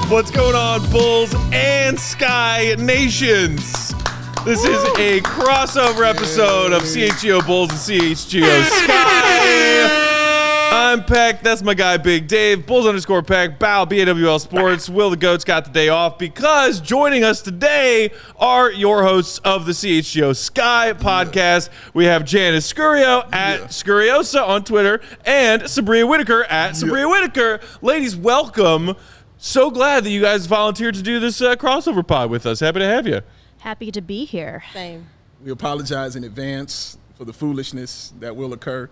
What's going on, Bulls and Sky Nations? This is a crossover episode of CHGO Bulls and CHGO Sky. I'm Peck. That's my guy, Big Dave. Bulls_Peck. Bow, BAWL Sports. Will the Goat's got the day off because joining us today are your hosts of the CHGO Sky Podcast. We have Janice Scurio at Scuriosa on Twitter and Sabrina Whitaker at Subria Whitaker. Ladies, welcome. So glad that you guys volunteered to do this crossover pod with us. Happy to have you. Happy to be here. Same. We apologize in advance for the foolishness that will occur.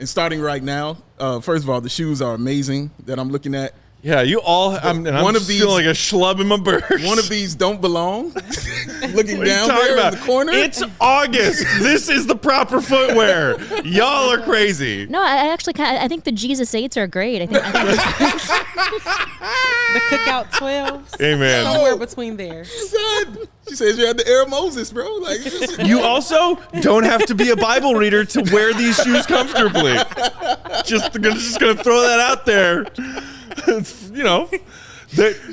And starting right now, first of all, the shoes are amazing that I'm looking at. Yeah, you all. I'm feeling like a schlub in my burst. One of these don't belong. Looking down there in the corner. It's August. This is the proper footwear. Y'all are crazy. No, I actually I think the Jesus 8s are great. I think the Cookout 12s. Amen. Somewhere between there. She says you had the Air Moses, bro. Like you also don't have to be a Bible reader to wear these shoes comfortably. Just gonna throw that out there. You know,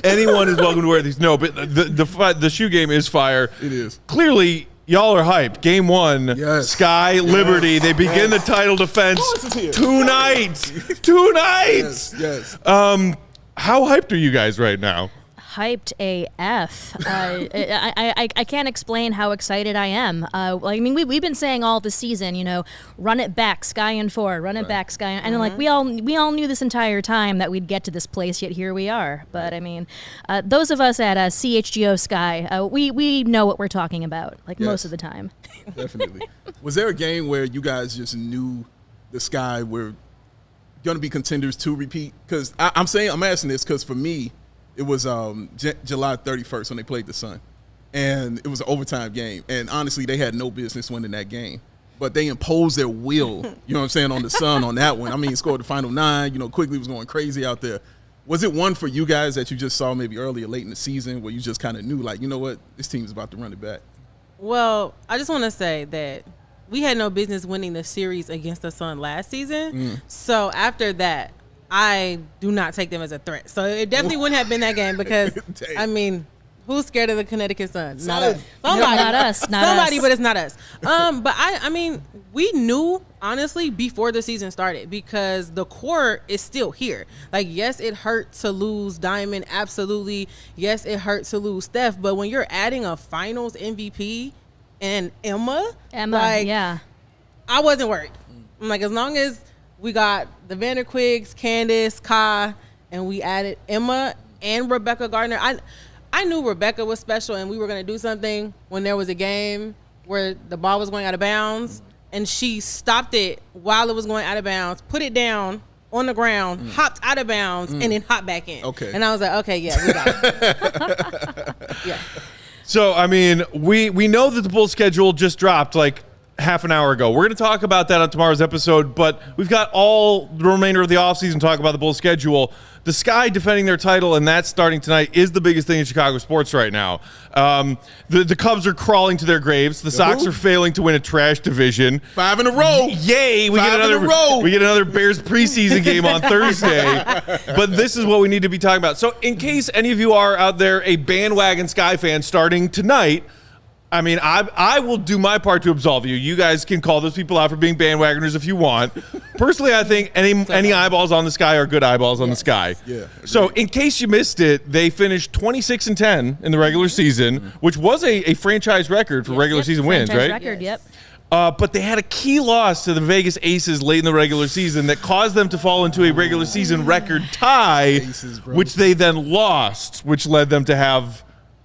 anyone is welcome to wear these. No, but the shoe game is fire. It is. Clearly, y'all are hyped. Game one, yes. Sky, Liberty. They begin the title defense tonight. Yes. How hyped are you guys right now? Hyped AF. I can't explain how excited I am. I mean, we've been saying all the season, you know, run it back, Sky in 4, run it back, Sky. And like we all knew this entire time that we'd get to this place, yet here we are. But I mean, those of us at CHGO Sky, we know what we're talking about, like most of the time. Definitely. Was there a game where you guys just knew the Sky were going to be contenders to repeat? Because I'm asking this because for me, it was July 31st when they played the Sun, and it was an overtime game. And honestly, they had no business winning that game, but they imposed their will. You know what I'm saying, on the Sun on that one. I mean, scored the final 9. You know, Quigley was going crazy out there. Was it one for you guys that you just saw maybe early or late in the season where you just kind of knew, like, you know what, this team is about to run it back? Well, I just want to say that we had no business winning the series against the Sun last season. So after that, I do not take them as a threat. So it definitely wouldn't have been that game because, I mean, who's scared of the Connecticut Sun? Not us. Somebody. Not us. Somebody, but it's not us. But I mean, we knew, honestly, before the season started because the core is still here. Like, yes, it hurt to lose Diamond. Absolutely. Yes, it hurt to lose Steph. But when you're adding a finals MVP and Emma, like, yeah, I wasn't worried. I'm like, as long as we got the Vanderquigs, Candace, Kai, and we added Emma and Rebecca Gardner. I knew Rebecca was special and we were going to do something when there was a game where the ball was going out of bounds, and she stopped it while it was going out of bounds, put it down on the ground, hopped out of bounds, and then hopped back in. Okay. And I was like, okay, yeah, we got it. Yeah. So, I mean, we know that the Bulls schedule just dropped like half an hour ago. We're going to talk about that on tomorrow's episode, but we've got all the remainder of the offseason to talk about the Bulls schedule. The Sky defending their title, and that's starting tonight, is the biggest thing in Chicago sports right now. The Cubs are crawling to their graves. The Sox are failing to win a trash division. 5 in a row. Yay! We get another Bears preseason game on Thursday. But this is what we need to be talking about. So in case any of you are out there a bandwagon Sky fan starting tonight, I mean, I will do my part to absolve you. You guys can call those people out for being bandwagoners if you want. Personally, I think any eyeballs on the Sky are good eyeballs on the Sky. Yeah. So in case you missed it, they finished 26-10 in the regular season, which was a franchise record for regular season wins, right? Record, yep. But they had a key loss to the Vegas Aces late in the regular season that caused them to fall into a regular season record tie, which they then lost, which led them to have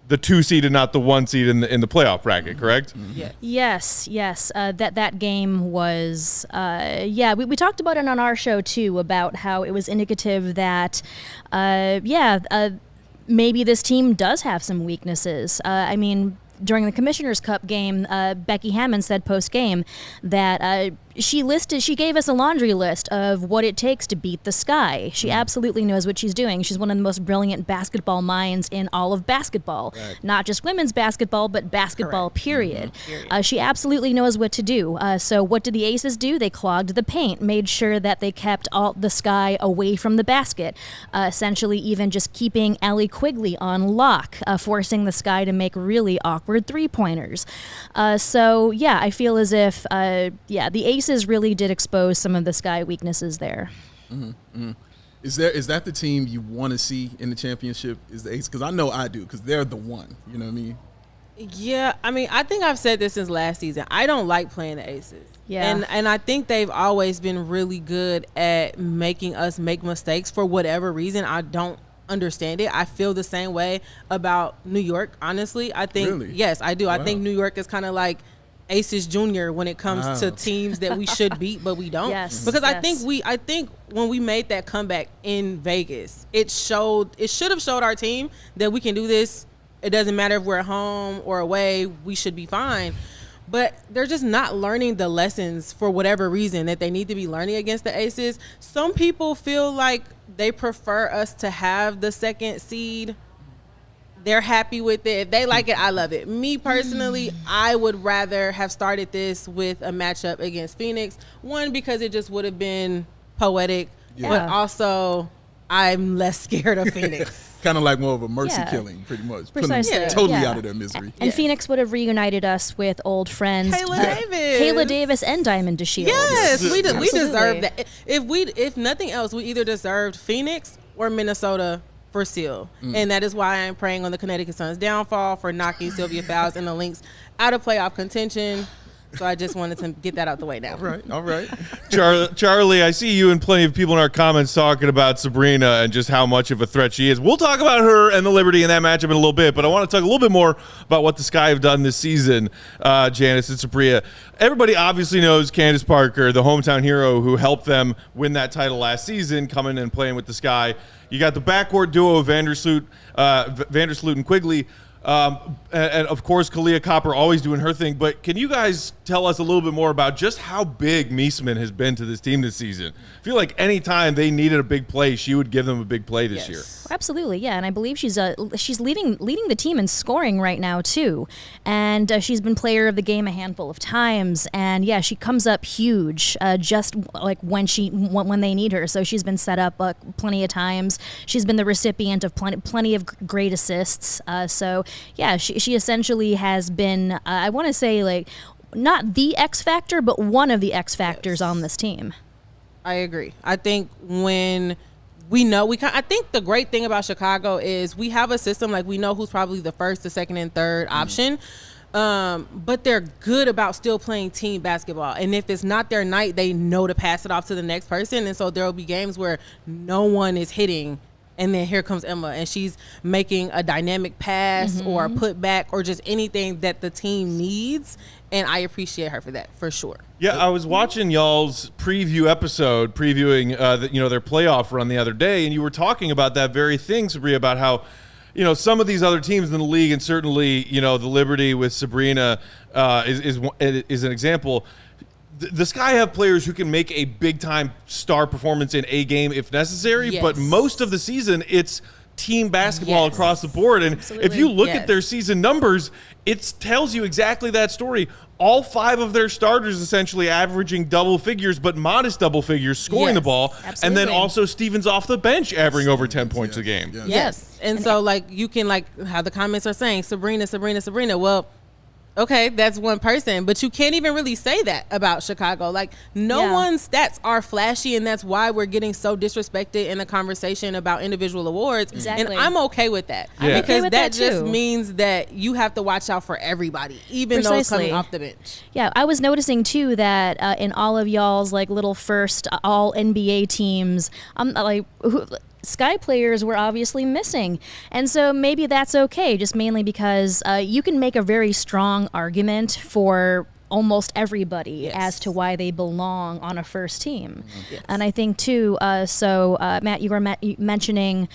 the 2 seed and not the 1 seed in the playoff bracket, correct? Yeah. Yes. That game was, we talked about it on our show too, about how it was indicative that, maybe this team does have some weaknesses. I mean, during the Commissioner's Cup game, Becky Hammond said post-game that she gave us a laundry list of what it takes to beat the Sky. She absolutely knows what she's doing. She's one of the most brilliant basketball minds in all of basketball. Right. Not just women's basketball, but basketball, period. Period. She absolutely knows what to do. So what did the Aces do? They clogged the paint, made sure that they kept all the Sky away from the basket, essentially even just keeping Allie Quigley on lock, forcing the Sky to make really awkward three-pointers. So, yeah, I feel as if, the Aces really did expose some of the Sky weaknesses there. Is that the team you want to see in the championship? Is the Aces? Because I know I do, because they're the one. You know what I mean? Yeah, I mean, I think I've said this since last season. I don't like playing the Aces. Yeah. And I think they've always been really good at making us make mistakes for whatever reason. I don't understand it. I feel the same way about New York, honestly. I think, Really? yes, I do. Wow. I think New York is kind of like Aces Junior when it comes to teams that we should beat, but we don't. Yes, Because yes. I think when we made that comeback in Vegas, it should have showed our team that we can do this. It doesn't matter if we're at home or away, we should be fine. But they're just not learning the lessons for whatever reason that they need to be learning against the Aces. Some people feel like they prefer us to have the second seed. They're happy with it. If they like it, I love it. Me personally, I would rather have started this with a matchup against Phoenix. One, because it just would have been poetic, but also I'm less scared of Phoenix. Kind of like more of a mercy Yeah. killing, pretty much. Precisely. Putting them totally Yeah. out of their misery. And Phoenix would have reunited us with old friends Kayla Davis and Diamond DeShields. Yes, we Absolutely. deserve that. If nothing else, we either deserved Phoenix or Minnesota for Seal. And that is why I'm praying on the Connecticut Sun's downfall for knocking Sylvia Fowles and the Lynx out of playoff contention. So I just wanted to get that out the way now. All right. Charlie, I see you and plenty of people in our comments talking about Sabrina and just how much of a threat she is. We'll talk about her and the Liberty in that matchup in a little bit, but I want to talk a little bit more about what the Sky have done this season, Janice and Subria. Everybody obviously knows Candace Parker, the hometown hero who helped them win that title last season, coming and playing with the Sky. You got the backcourt duo of Vandersloot and Quigley. And of course, Kalia Copper always doing her thing. But can you guys tell us a little bit more about just how big Meesman has been to this team this season? I feel like any time they needed a big play, she would give them a big play this year. Absolutely, yeah, and I believe she's leading the team in scoring right now too, and she's been player of the game a handful of times, and yeah, she comes up huge just like when they need her. So she's been set up plenty of times. She's been the recipient of plenty of great assists. So yeah, she essentially has been I want to say like not the X factor, but one of the X factors on this team. I agree. I think when I think the great thing about Chicago is we have a system, like we know who's probably the first, the second, and third option. But they're good about still playing team basketball. And if it's not their night, they know to pass it off to the next person. And so there will be games where no one is hitting. And then here comes Emma, and she's making a dynamic pass or a putback or just anything that the team needs. And I appreciate her for that, for sure. Yeah, I was watching y'all's preview episode, previewing their playoff run the other day, and you were talking about that very thing, Subria, about how some of these other teams in the league, and certainly the Liberty with Sabrina is an example. The Sky have players who can make a big-time star performance in a game if necessary, but most of the season it's team basketball across the board. And if you look at their season numbers, it tells you exactly that story. All 5 of their starters essentially averaging double figures, but modest double figures, scoring the ball. Absolutely. And then also Stevens off the bench averaging over 10 points a game. Yes. And so you can how the comments are saying, Sabrina. Well, okay, that's one person, but you can't even really say that about Chicago. No one's stats are flashy, and that's why we're getting so disrespected in the conversation about individual awards. Exactly. And I'm okay with that. Yeah. Because okay with that that just too. means that you have to watch out for everybody, even those Precisely. coming off the bench. Yeah, I was noticing too that in all of y'all's little first all NBA teams, Sky players were obviously missing. And so maybe that's okay, just mainly because you can make a very strong argument for almost everybody Yes. as to why they belong on a first team. Yes. And I think too, Matt, you were mentioning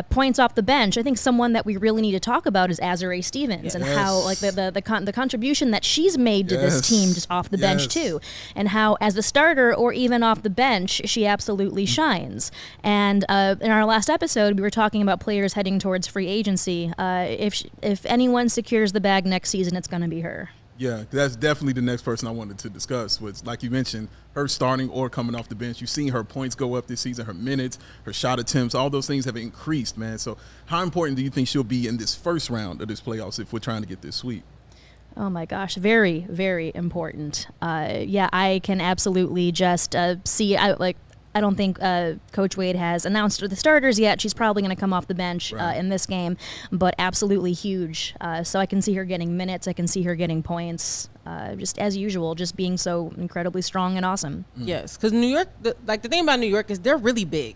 points off the bench. I think someone that we really need to talk about is Azurá Stevens and how like the contribution that she's made to this team just off the bench too, and how as a starter or even off the bench she absolutely shines. And in our last episode we were talking about players heading towards free agency. If anyone secures the bag next season, it's going to be her. Yeah, that's definitely the next person I wanted to discuss. Was like you mentioned, her starting or coming off the bench. You've seen her points go up this season, her minutes, her shot attempts, all those things have increased, man. So how important do you think she'll be in this first round of this playoffs if we're trying to get this sweep? Oh my gosh, very, very important. I can absolutely just see. I don't think Coach Wade has announced the starters yet. She's probably going to come off the bench in this game, but absolutely huge. So I can see her getting minutes. I can see her getting points. Just as usual, just being so incredibly strong and awesome. Yes, because New York, the thing about New York is they're really big.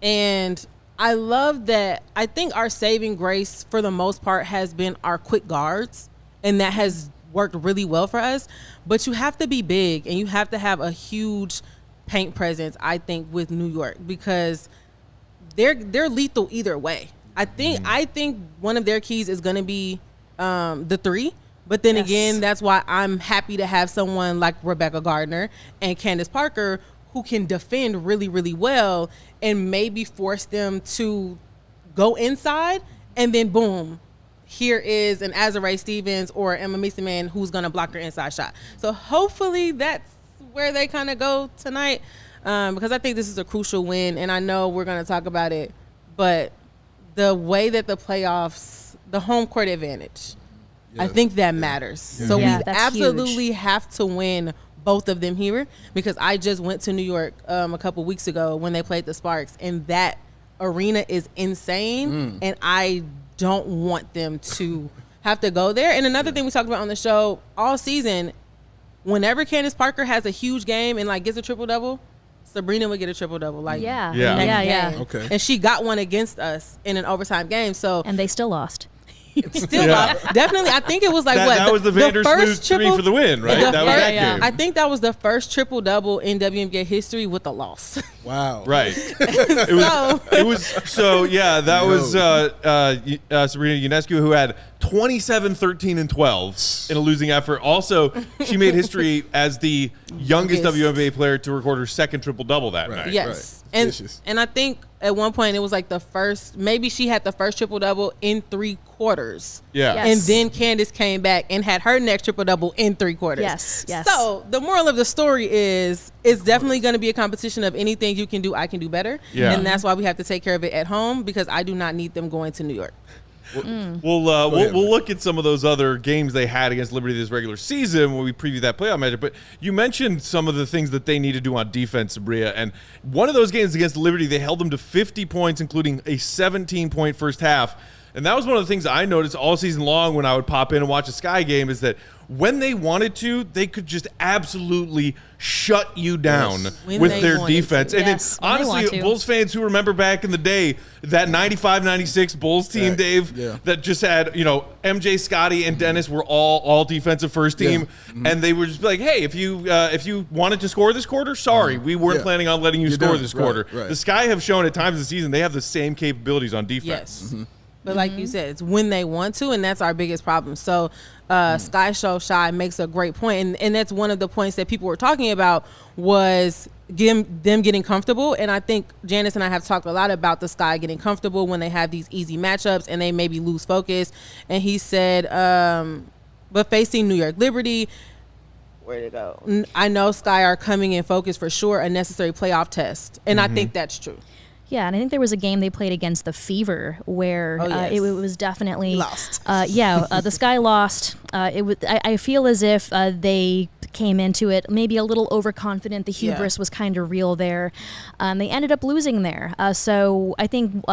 And I love that. I think our saving grace for the most part has been our quick guards, and that has worked really well for us. But you have to be big, and you have to have a huge paint presence, I think, with New York, because they're lethal either way. I think one of their keys is going to be the three. But then again, that's why I'm happy to have someone like Rebecca Gardner and Candace Parker who can defend really, really well and maybe force them to go inside, and then boom, here is an Azurá Stevens or Emma Mieseman who's going to block her inside shot. So hopefully that's where they kind of go tonight, because I think this is a crucial win, and I know we're going to talk about it, but the way that the playoffs, the home court advantage, I think that matters. So we absolutely have to win both of them here, because I just went to New York a couple weeks ago when they played the Sparks, and that arena is insane, and I don't want them to have to go there. And another thing we talked about on the show all season, whenever Candace Parker has a huge game and like gets a triple-double, Sabrina would get a triple-double. Like Yeah. Okay. And she got one against us in an overtime game. So And they still lost. still definitely, I think it was like That was the Vandersloot three for the win, right? That was that game. I think that was the first triple-double in WNBA history with a loss. Wow. Right. That was Sabrina Ionescu, who had 27, 13, and 12 in a losing effort. Also, she made history as the youngest WNBA player to record her second triple-double that night. Yes. Right. And I think at one point it was like the first, maybe she had the first triple-double in 3 quarters. Yeah. Yes. And then Candace came back and had her next triple-double in 3 quarters. Yes. So the moral of the story is it's definitely going to be a competition of anything you can do, I can do better. Yeah. And that's why we have to take care of it at home, because I do not need them going to New York. We'll look at some of those other games they had against Liberty this regular season when we preview that playoff matchup. But you mentioned some of the things that they need to do on defense, Subria. And one of those games against Liberty, they held them to 50 points, including a 17-point first half. And that was one of the things I noticed all season long when I would pop in and watch a Sky game, is that when they wanted to, they could just absolutely shut you down with their defense. And Yes, then, honestly, Bulls fans who remember back in the day, that 95-96 Bulls team, Dave, that just had, MJ, Scotty, and Dennis were all defensive first team. And they were just like, hey, if you wanted to score this quarter, sorry, we weren't planning on letting you score this quarter. Right. The Sky have shown at times this season they have the same capabilities on defense. Yes. But like you said, it's when they want to, and that's our biggest problem. So Sky Show Shy makes a great point, and that's one of the points that people were talking about was them getting comfortable. And I think Janice and I have talked a lot about the Sky getting comfortable when they have these easy matchups and they maybe lose focus. And he said, but facing New York Liberty, where'd it go? I know Sky are coming in focus for sure, a necessary playoff test. And I think that's true. Yeah, and I think there was a game they played against the Fever where it was definitely lost. The Sky lost. I feel as if they came into it maybe a little overconfident. The hubris was kind of real there. They ended up losing there. So I think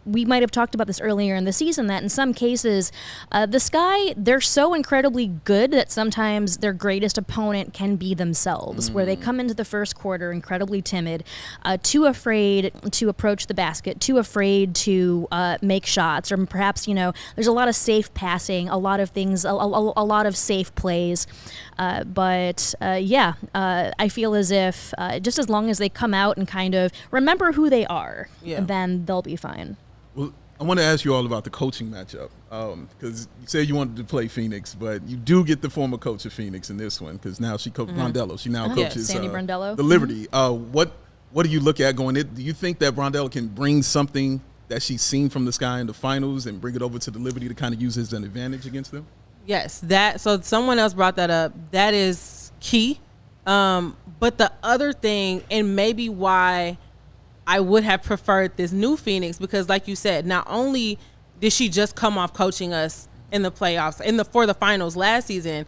we might have talked about this earlier in the season, that in some cases, the Sky, they're so incredibly good that sometimes their greatest opponent can be themselves, where they come into the first quarter incredibly timid, too afraid to approach the basket, too afraid to make shots, or perhaps, there's a lot of safe passing, a lot of things, a lot of safe plays. But I feel as if just as long as they come out and kind of remember who they are, then they'll be fine. Well, I want to ask you all about the coaching matchup because you said you wanted to play Phoenix, but you do get the former coach of Phoenix in this one because now she coaches Brondello. She now coaches Sandy Brondello. the Liberty. What do you look at going in? Do you think that Brondello can bring something that she's seen from the Sky in the finals and bring it over to the Liberty to kind of use as an advantage against them? Yes, so someone else brought that up. That is key. But the other thing, and maybe why I would have preferred this new Phoenix, because like you said, not only did she just come off coaching us in the playoffs, for the finals last season,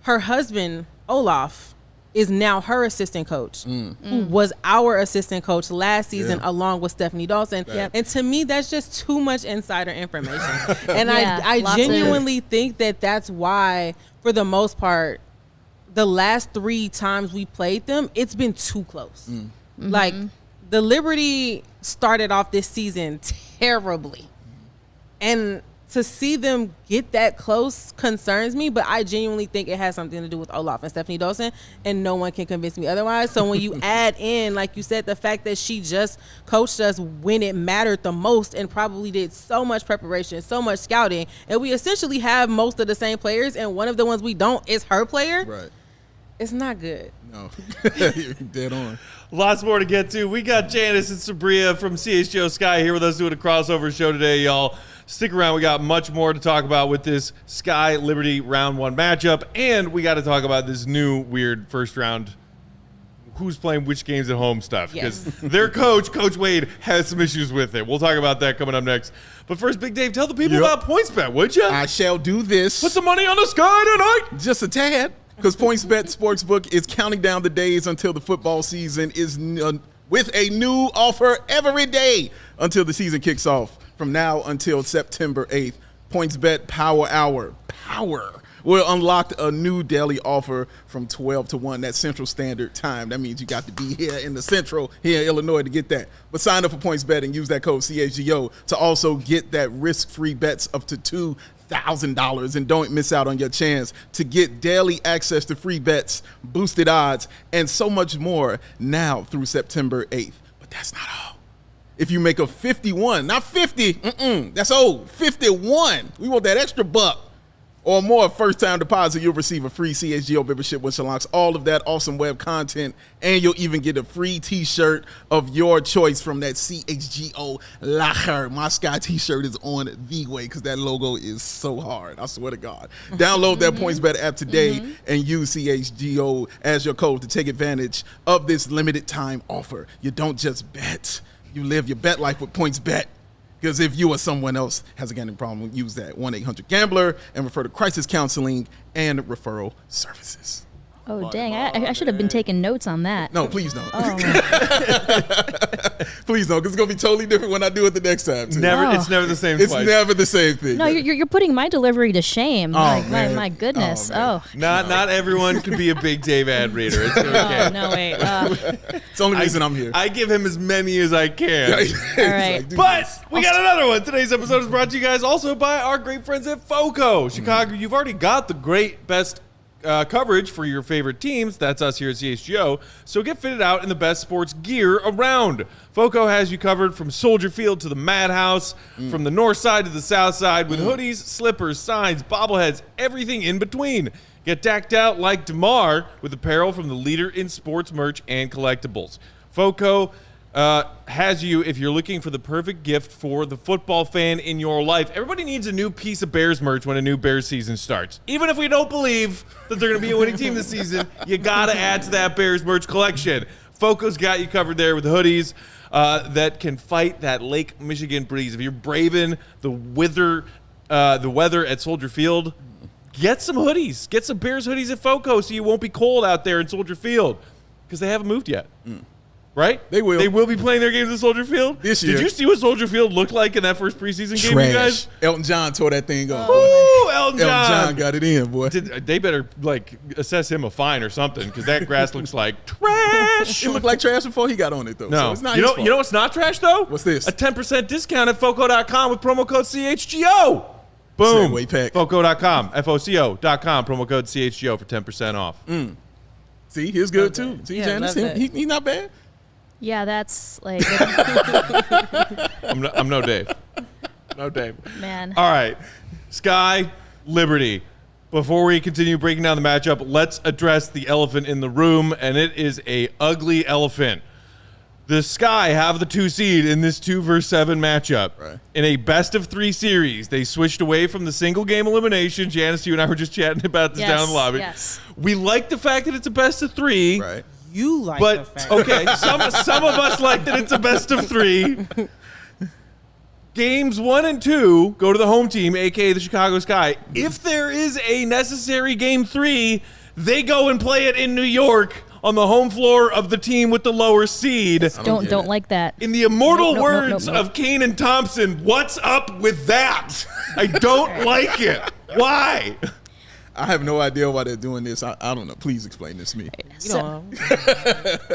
her husband, Olaf, is now her assistant coach, who was our assistant coach last season along with Stephanie Dawson. Yep. And to me, that's just too much insider information. And I genuinely think that that's why, for the most part, the last 3 times we played them, it's been too close. Like, the Liberty started off this season terribly. And to see them get that close concerns me, but I genuinely think it has something to do with Olaf and Stephanie Dawson, and no one can convince me otherwise. So when you add in, like you said, the fact that she just coached us when it mattered the most and probably did so much preparation, so much scouting, and we essentially have most of the same players, and one of the ones we don't is her player. Right. It's not good. No. You're dead on. Lots more to get to. We got Janice and Subria from CHGO Sky here with us doing a crossover show today, y'all. Stick around. We got much more to talk about with this Sky Liberty round 1 matchup, and we got to talk about this new weird first round who's playing which games at home stuff, because their coach, Coach Wade, has some issues with it. We'll talk about that coming up next. But first, Big Dave, tell the people about PointsBet, would you? I shall do this. Put some money on the Sky tonight. Just a tad. Because PointsBet Sportsbook is counting down the days until the football season is with a new offer every day until the season kicks off. From now until September 8th, PointsBet Power Hour will unlock a new daily offer from 12 to 1. That's Central Standard Time. That means you got to be here in the Central, here in Illinois, to get that. But sign up for PointsBet and use that code CHGO to also get that risk-free bets up to $2,000, and don't miss out on your chance to get daily access to free bets, boosted odds, and so much more now through September 8th. But that's not all. If you make a 51, not 50, that's old, 51, we want that extra buck or more first-time deposit, you'll receive a free CHGO membership, which unlocks all of that awesome web content, and you'll even get a free T-shirt of your choice from that CHGO Lacher. My Sky T-shirt is on the way because that logo is so hard. I swear to God. Download that PointsBet app today and use CHGO as your code to take advantage of this limited-time offer. You don't just bet. You live your bet life with PointsBet. Because if you or someone else has a gambling problem, use that 1-800-GAMBLER and refer to crisis counseling and referral services. Oh, dang. I should have been taking notes on that. No, please don't. Oh. Please don't, because it's going to be totally different when I do it the next time, too. It's never the same It's twice. never the same thing. No, you're putting my delivery to shame. Oh, man. My goodness. Oh, man. Not everyone can be a Big Dave ad reader. It's okay. Oh, no, wait. It's the only reason I'm here. I give him as many as I can. All right. But we got another one. Today's episode is brought to you guys also by our great friends at FOCO. Chicago, you've already got the great best coverage for your favorite teams. That's us here at CHGO. So get fitted out in the best sports gear around. FOCO has you covered from Soldier Field to the Madhouse, from the north side to the south side, with hoodies, slippers, signs, bobbleheads, everything in between. Get decked out like DeMar with apparel from the leader in sports merch and collectibles. FOCO has you if you're looking for the perfect gift for the football fan in your life. Everybody needs a new piece of Bears merch when a new Bears season starts. Even if we don't believe that they're going to be a winning team this season, you got to add to that Bears merch collection. FOCO's got you covered there with hoodies that can fight that Lake Michigan breeze. If you're braving the weather at Soldier Field, get some hoodies. Get some Bears hoodies at FOCO so you won't be cold out there in Soldier Field, because they haven't moved yet. right? They will. They will be playing their games at Soldier Field this year. Did you see what Soldier Field looked like in that first preseason game, you guys? Elton John tore that thing up. Woo, Elton John. Elton John got it in, boy. They better assess him a fine or something because that grass looks like trash. It looked like trash before he got on it, though. No, So it's not you his know, fault. you know what's not trash though? What's this? A 10% discount at Foco.com with promo code CHGO. Boom. Segway pack. Foco.com, FOCO.com, promo code CHGO for 10% off. See, he's good, Love too. that. See, Yeah, Janice, love that. he not bad. Yeah, that's like, I'm no Dave. No Dave. man. All right, Sky, Liberty. Before we continue breaking down the matchup, let's address the elephant in the room, and it is a ugly elephant. The Sky have the 2 seed in this 2-7 matchup. Right. In a best-of-3 series, they switched away from the single-game elimination. Janice, you and I were just chatting about this down in the lobby. Yes. We like the fact that it's a best-of-3. Right. You like But the fact. okay, some of us like that it's a best of 3. Games 1 and 2 go to the home team, aka the Chicago Sky. If there is a necessary game 3, they go and play it in New York on the home floor of the team with the lower seed. Don't like that. In the immortal Nope. words of Kane and Thompson, what's up with that? I don't like it. Why? I have no idea why they're doing this. I don't know. Please explain this to me.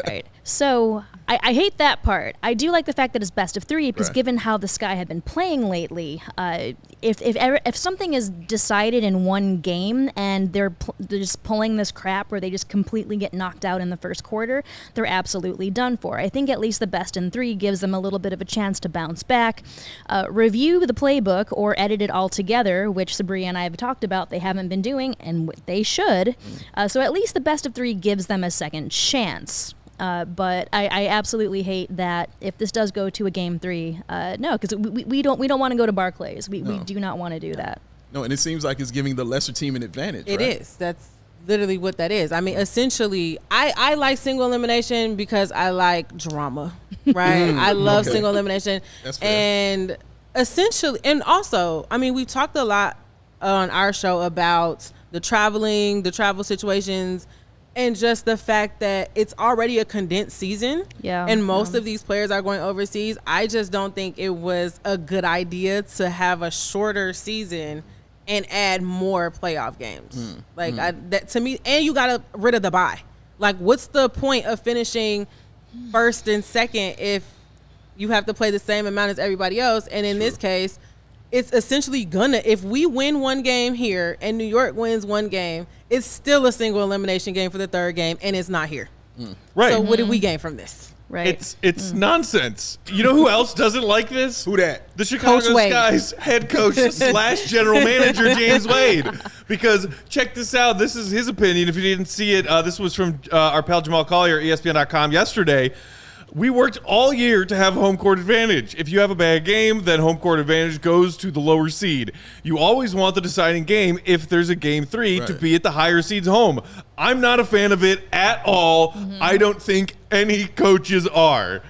Right. So I hate that part. I do like the fact that it's best of 3 because Right. given how the Sky have been playing lately, if something is decided in one game and they're just pulling this crap where they just completely get knocked out in the first quarter, they're absolutely done for. I think at least the best in 3 gives them a little bit of a chance to bounce back, review the playbook or edit it all together, which Subria and I have talked about they haven't been doing, and they should. So at least the best of 3 gives them a second chance. But I absolutely hate that if this does go to a game 3, no, because we don't want to go to Barclays. We do not want to do that. No, and it seems like it's giving the lesser team an advantage. It right? is. That's literally what that is. I mean, essentially, I like single elimination because I like drama, right? I love single elimination. That's fair. And essentially, and also, I mean, we've talked a lot on our show about the travel situations, and just the fact that it's already a condensed season. Yeah. And most of these players are going overseas. I just don't think it was a good idea to have a shorter season and add more playoff games. That to me, and you got rid of the bye. Like, what's the point of finishing first and second if you have to play the same amount as everybody else? And in this case, it's essentially if we win one game here and New York wins one game, it's still a single elimination game for the third game, and it's not here. Right. So what did we gain from this? Right. It's nonsense. You know who else doesn't like this? Who that? The Chicago Coach Wade. Sky's head coach / general manager, James Wade. Because check this out. This is his opinion. If you didn't see it, this was from our pal Jamal Collier, ESPN.com yesterday. We worked all year to have home court advantage. If you have a bad game, then home court advantage goes to the lower seed. You always want the deciding game if there's a game 3 to Right. be at the higher seed's home. I'm not a fan of it at all. I don't think any coaches are.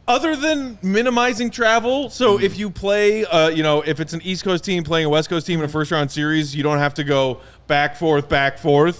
Other than minimizing travel, so if you play, if it's an East Coast team playing a West Coast team in a first-round series, you don't have to go back, forth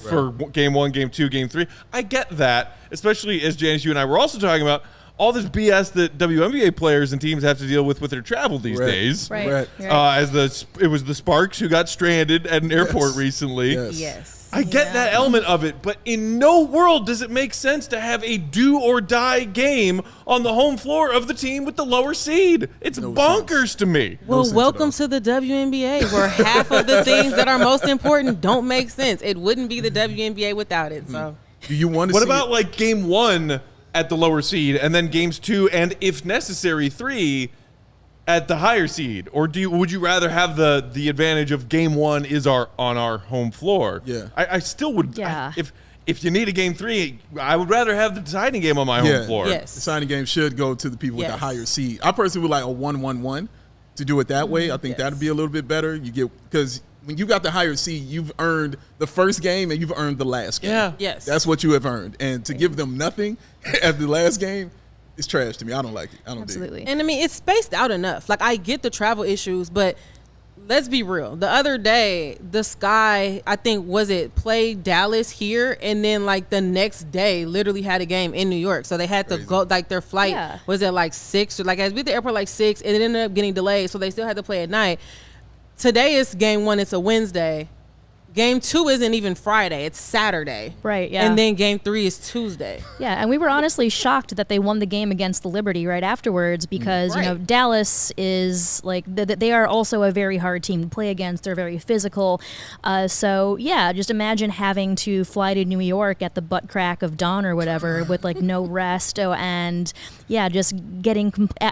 for game 1, game 2, game 3. I get that, especially as Janice, you and I were also talking about all this BS that WNBA players and teams have to deal with their travel these Right. days. Right. It was the Sparks who got stranded at an airport recently. Yes. I get that element of it, but in no world does it make sense to have a do-or-die game on the home floor of the team with the lower seed. It's bonkers to me. Well, sense at welcome all. to the WNBA, where half of the things that are most important don't make sense. It wouldn't be the WNBA without it. So, Do you want to What see about it? like game 1 at the lower seed and then games 2 and, if necessary, 3 at the higher seed? Or would you rather have the advantage of game 1 is on our home floor? Yeah. I still would. Yeah. If you need a game 3, I would rather have the deciding game on my home floor. Yes. The signing game should go to the people with the Yes. higher seed. I personally would like a 1-1-1 to do it that way. I think Yes. that'd be a little bit better. Because when you got the higher seed, you've earned the first game and you've earned the last game. Yeah. yes. That's what you have earned. And to give them nothing at the last game, it's trash to me. I don't like it. I don't dig it. Absolutely. And I mean, it's spaced out enough. Like, I get the travel issues, but let's be real. The other day, the Sky, I think, played Dallas here, and then like the next day, literally had a game in New York. So they had to go, like their flight was at like 6, or like I was at the airport like 6, and it ended up getting delayed. So they still had to play at night. Today is game 1. It's a Wednesday. Game 2 isn't even Friday. It's Saturday. Right, yeah. And then game 3 is Tuesday. Yeah, and we were honestly shocked that they won the game against the Liberty right afterwards because, you know, Dallas is like, they are also a very hard team to play against. They're very physical. So, yeah, just imagine having to fly to New York at the butt crack of dawn or whatever with, like, no rest. And, yeah, just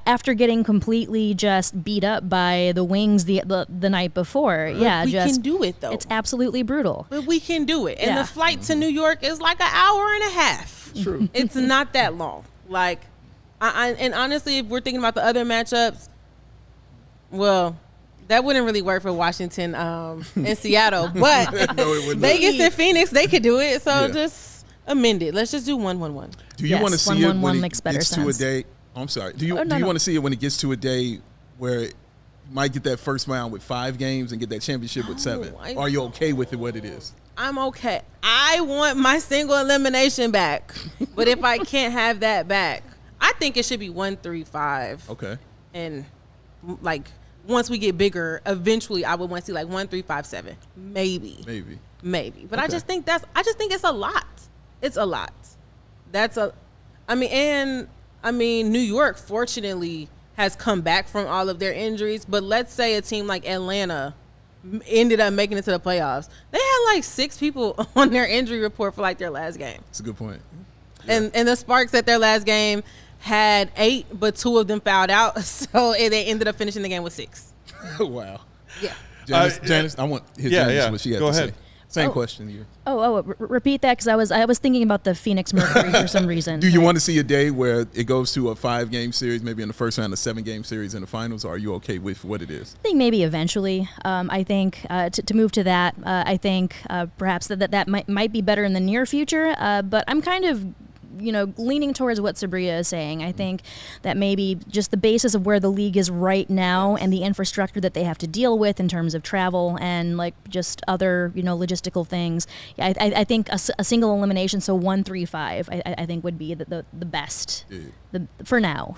after getting completely just beat up by the Wings the night before. Yeah, we can do it, though. It's absolutely brutal. But we can do it. And the flight to New York is like an hour and a half. True. It's not that long. Like, and honestly, if we're thinking about the other matchups, well, that wouldn't really work for Washington and Seattle. But No, it would not. Vegas and Phoenix, they could do it. So just amend it. Let's just do 1-1-1. Do you Yes, want to see it 1-1-1 when makes it better gets to a sense. day? Oh, I'm sorry. Do you no. want to see it when it gets to a day where you might get that first round with 5 games and get that championship with 7? I- Are you okay with it what it is? I'm okay. I want my single elimination back. But if I can't have that back, I think it should be 1-3-5. Okay. And like once we get bigger, eventually I would want to see like 1-3-5-7. Maybe. But I Okay. just think it's a lot. It's a lot. I mean, New York fortunately has come back from all of their injuries, but let's say a team like Atlanta ended up making it to the playoffs. They had like 6 people on their injury report for like their last game. That's a good point. And the Sparks at their last game had 8, but 2 of them fouled out, so they ended up finishing the game with 6. Wow. Yeah. Janice, I want his Yeah, Janice yeah. what she had Go to ahead. say. Same question to you. Repeat that because I was thinking about the Phoenix Mercury for some reason. Do you want to see a day where it goes to a 5-game series, maybe in the first round, a 7-game series in the finals, or are you okay with what it is? I think maybe eventually. I think to move to that, I think perhaps that might be better in the near future. But I'm kind of leaning towards what Subria is saying. I think that maybe just the basis of where the league is right now and the infrastructure that they have to deal with in terms of travel and like just other logistical things. Yeah, I think a single elimination, so 1-3-5, I think would be the best. For now.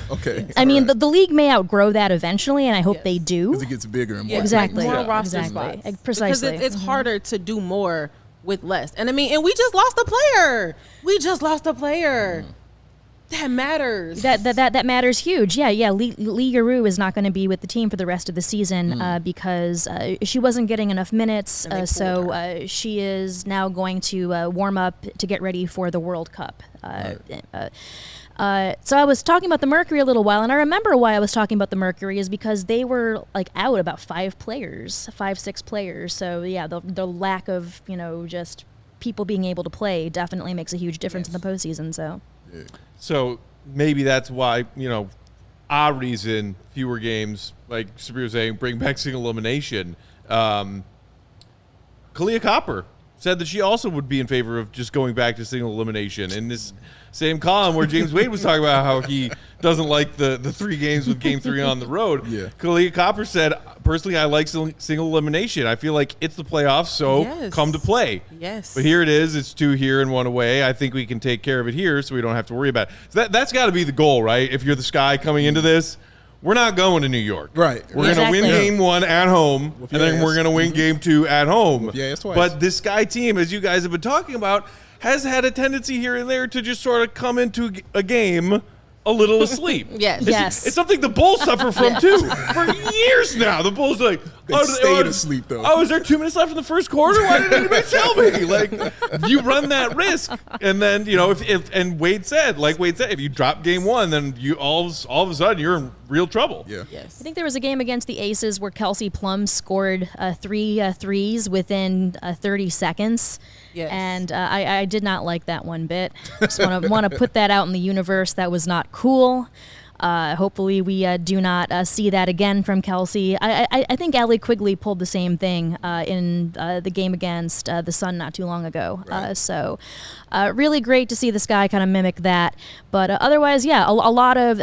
Okay. I mean, the league may outgrow that eventually, and I hope they do. Because it gets bigger and more. Exactly. More Yeah. roster Exactly. spots. Precisely. Because it's harder to do more with less. And I mean, and we just lost a player. That matters. That matters huge. Yeah. Lee Yuru is not going to be with the team for the rest of the season because she wasn't getting enough minutes. So she is now going to warm up to get ready for the World Cup. So I was talking about the Mercury a little while, and I remember why I was talking about the Mercury is because they were like out about 5 players, 6 players. So yeah, the lack of just people being able to play definitely makes a huge difference in the postseason. So maybe that's why, our reason, fewer games, like Subria was saying, bring back single elimination. Kalia Copper said that she also would be in favor of just going back to single elimination. In this same column where James Wade was talking about how he doesn't like the 3 games with game 3 on the road, Kalia Copper said, personally, I like single elimination. I feel like it's the playoffs, so come to play. Yes. But here it is. It's 2 here and 1 away. I think we can take care of it here, so we don't have to worry about it. So that's got to be the goal, right? If you're the Sky coming into this, we're not going to New York. Right. We're going to win game 1 at home, and then we're going to win game 2 at home. Twice. But this Sky team, as you guys have been talking about, has had a tendency here and there to just sort of come into a game a little asleep. Yes. It's something the Bulls suffer from, too. For years now, the Bulls are like, They stayed asleep, though. Oh, is there 2 minutes left in the first quarter? Why didn't anybody tell me? Like, you run that risk. And then, if Wade said, if you drop game 1, then you all of a sudden you're in real trouble. Yeah. Yes. I think there was a game against the Aces where Kelsey Plum scored 3 threes within 30 seconds. Yes. And I did not like that one bit. Just want to put that out in the universe. That was not cool. Hopefully we do not see that again from Kelsey. I think Allie Quigley pulled the same thing in the game against the Sun not too long ago. Right. So really great to see the Sky kind of mimic that. But otherwise, yeah, a lot of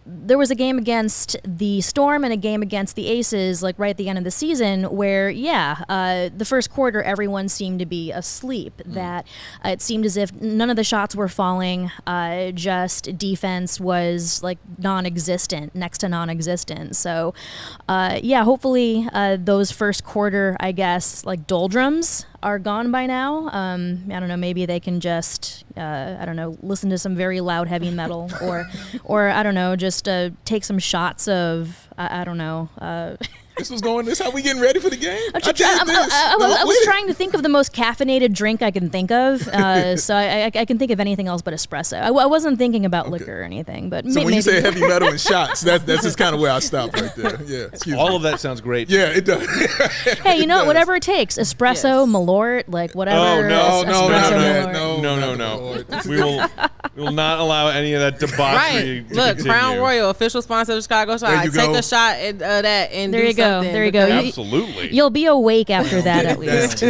there was a game against the Storm and a game against the Aces, like right at the end of the season, where the first quarter everyone seemed to be asleep. That it seemed as if none of the shots were falling. Just defense was like non-existent, next to non-existent. So, hopefully those first quarter, I guess, like doldrums are gone by now. I don't know, maybe they can just, listen to some very loud heavy metal or I don't know, just take some shots of, This how we getting ready for the game? I was trying to think of the most caffeinated drink I can think of, so I can think of anything else but espresso. I wasn't thinking about liquor or anything, but so when you say heavy metal and shots, that's just kind of where I stop right there. Yeah, excuse me. All of that sounds great. Yeah, it does. Hey, you know what? Whatever it takes. Espresso, Malort, like whatever. Oh, no, espresso, no, Malort. We will not allow any of that debauchery to Look, continue. Crown Royal, official sponsor of the Chicago Sky. you Take go. a shot at that and There do you go. something. There you go. Absolutely. You'll be awake after that at least.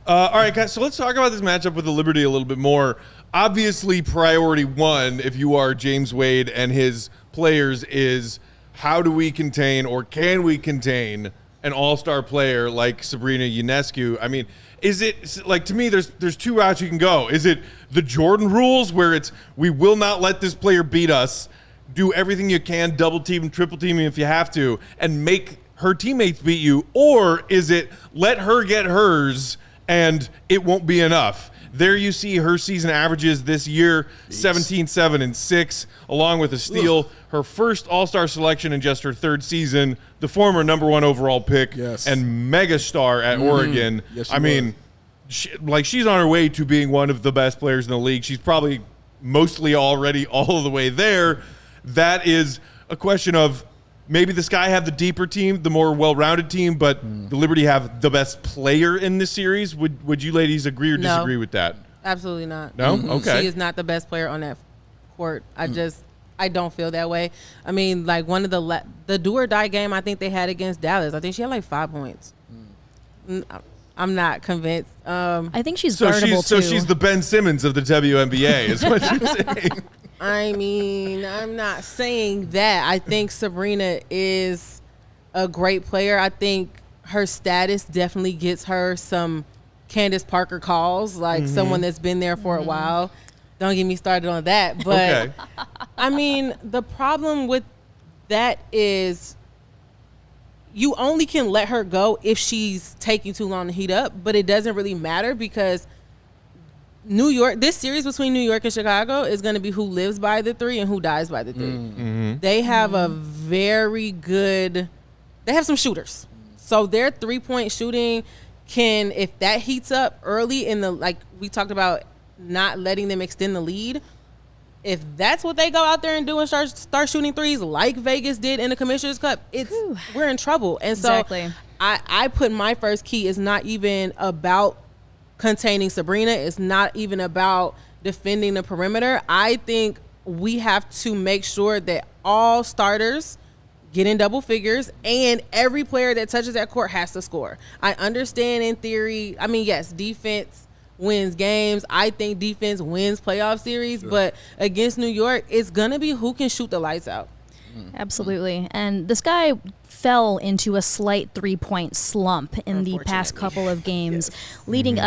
All right, guys, so let's talk about this matchup with the Liberty a little bit more. Obviously, priority one, if you are James Wade and his players, is how do we contain or can we contain an all-star player like Sabrina Ionescu? I mean, is it, like, to me, there's two routes you can go. Is it the Jordan rules where it's we will not let this player beat us, do everything you can, double team, triple team if you have to, and make her teammates beat you? Or is it let her get hers and it won't be enough? There you see her season averages this year, 17, 7, and 6, along with a steal. Her first All-Star selection in just her third season, the former number 1 overall pick and mega star at Oregon. Yes, I mean, she's on her way to being one of the best players in the league. She's probably mostly already all the way there. That is a question of maybe the Sky have the deeper team, the more well-rounded team, but the Liberty have the best player in this series. Would you ladies agree or disagree with that? Absolutely not. No? Okay. She is not the best player on that court. I don't feel that way. I mean, like one of the do or die game I think they had against Dallas, I think she had like 5 points. I'm not convinced. I think she's So guardable too. she's the Ben Simmons of the WNBA is what you're saying. I mean, I'm not saying that. I think Sabrina is a great player. I think her status definitely gets her some Candace Parker calls, like someone that's been there for a while. Don't get me started on that. But, Okay. I mean, the problem with that is you only can let her go if she's taking too long to heat up, but it doesn't really matter because New York, this series between New York and Chicago is going to be who lives by the three and who dies by the three. They have a very good, they have some shooters. So their 3-point shooting can, if that heats up early in the, like we talked about, not letting them extend the lead. If that's what they go out there and do and start shooting threes like Vegas did in the Commissioner's Cup, we're in trouble. And so Exactly. I put my first key is not even about containing Sabrina. It's not even about defending the perimeter. I think we have to make sure that all starters get in double figures and every player that touches that court has to score. I understand in theory, I mean, yes, defense wins games. I think defense wins playoff series, but against New York, it's going to be who can shoot the lights out. Absolutely. And the Sky fell into a slight 3-point slump in the past couple of games, leading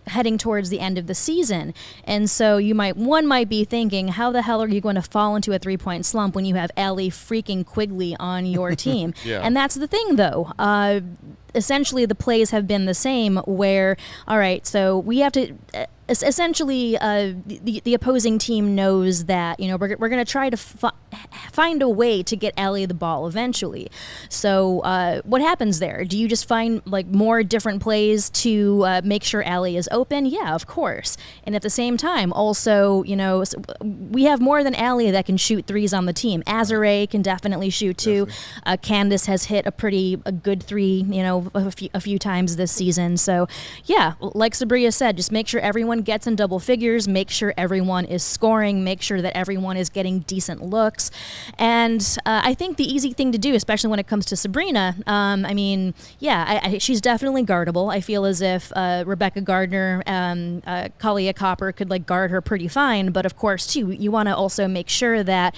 heading towards the end of the season. And so one might be thinking, how the hell are you going to fall into a 3-point slump when you have Allie freaking Quigley on your team? And that's the thing, though. Essentially, the plays have been the same where, all right, so we have to essentially the opposing team knows that, we're going to try to find a way to get Allie the ball eventually. So what happens there? Do you just find like more different plays to make sure Allie is open? Yeah, of course. And at the same time, also, we have more than Allie that can shoot threes on the team. Azare can definitely shoot too. Candace has hit a good three, a few times this season. So yeah, like Subria said, just make sure everyone gets in double figures, make sure everyone is scoring, make sure that everyone is getting decent looks. And I think the easy thing to do, especially when it comes to Sabrina, she's definitely guardable. I feel as if Rebecca Gardner, Kalia Copper could like guard her pretty fine. But of course, too, you want to also make sure that,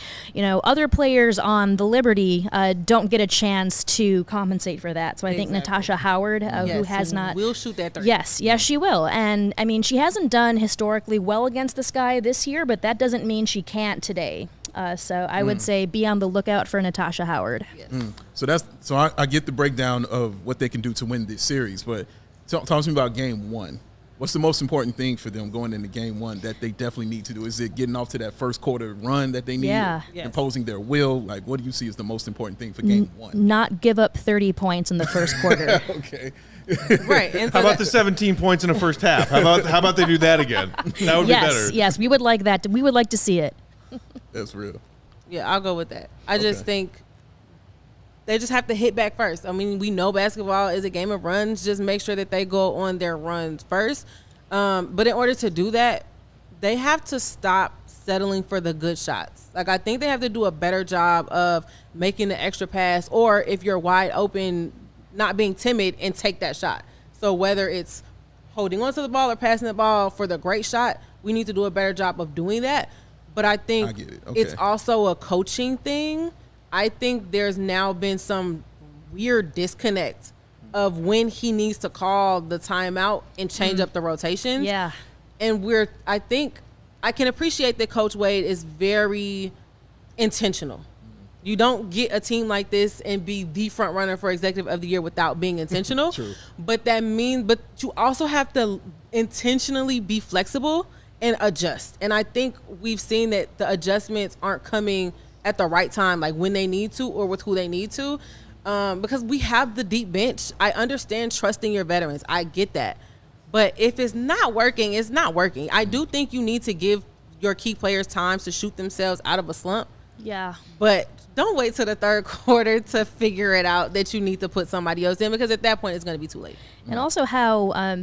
other players on the Liberty don't get a chance to compensate for that. So I think Natasha Howard, who has not... will shoot that three. Yes, she will. And, she hasn't done historically well against the Sky this year, but that doesn't mean she can't today. So I would say be on the lookout for Natasha Howard. Yes. So I get the breakdown of what they can do to win this series, but talk to me about game one. What's the most important thing for them going into game one that they definitely need to do? Is it getting off to that first quarter run that they need? Yeah. Imposing their will? Like, what do you see as the most important thing for game one? Not give up 30 points in the first quarter. Okay. Right. And How about the 17 points in the first half? How about they do that again? That would be better. Yes, we would like that. We would like to see it. That's real. Yeah, I'll go with that. I just think they just have to hit back first. We know basketball is a game of runs. Just make sure that they go on their runs first. But in order to do that, they have to stop settling for the good shots. Like, I think they have to do a better job of making the extra pass, or if you're wide open, not being timid and take that shot. So whether it's holding onto the ball or passing the ball for the great shot, we need to do a better job of doing that. But I think it's also a coaching thing. I think there's now been some weird disconnect of when he needs to call the timeout and change up the rotations. Yeah. And I think I can appreciate that Coach Wade is very intentional. You don't get a team like this and be the front runner for Executive of the Year without being intentional. True. But you also have to intentionally be flexible and adjust. And I think we've seen that the adjustments aren't coming at the right time, like when they need to or with who they need to, because we have the deep bench. I understand trusting your veterans. I get that. But if it's not working, it's not working. I do think you need to give your key players time to shoot themselves out of a slump. Yeah. But don't wait till the third quarter to figure it out that you need to put somebody else in, because at that point it's going to be too late. And also how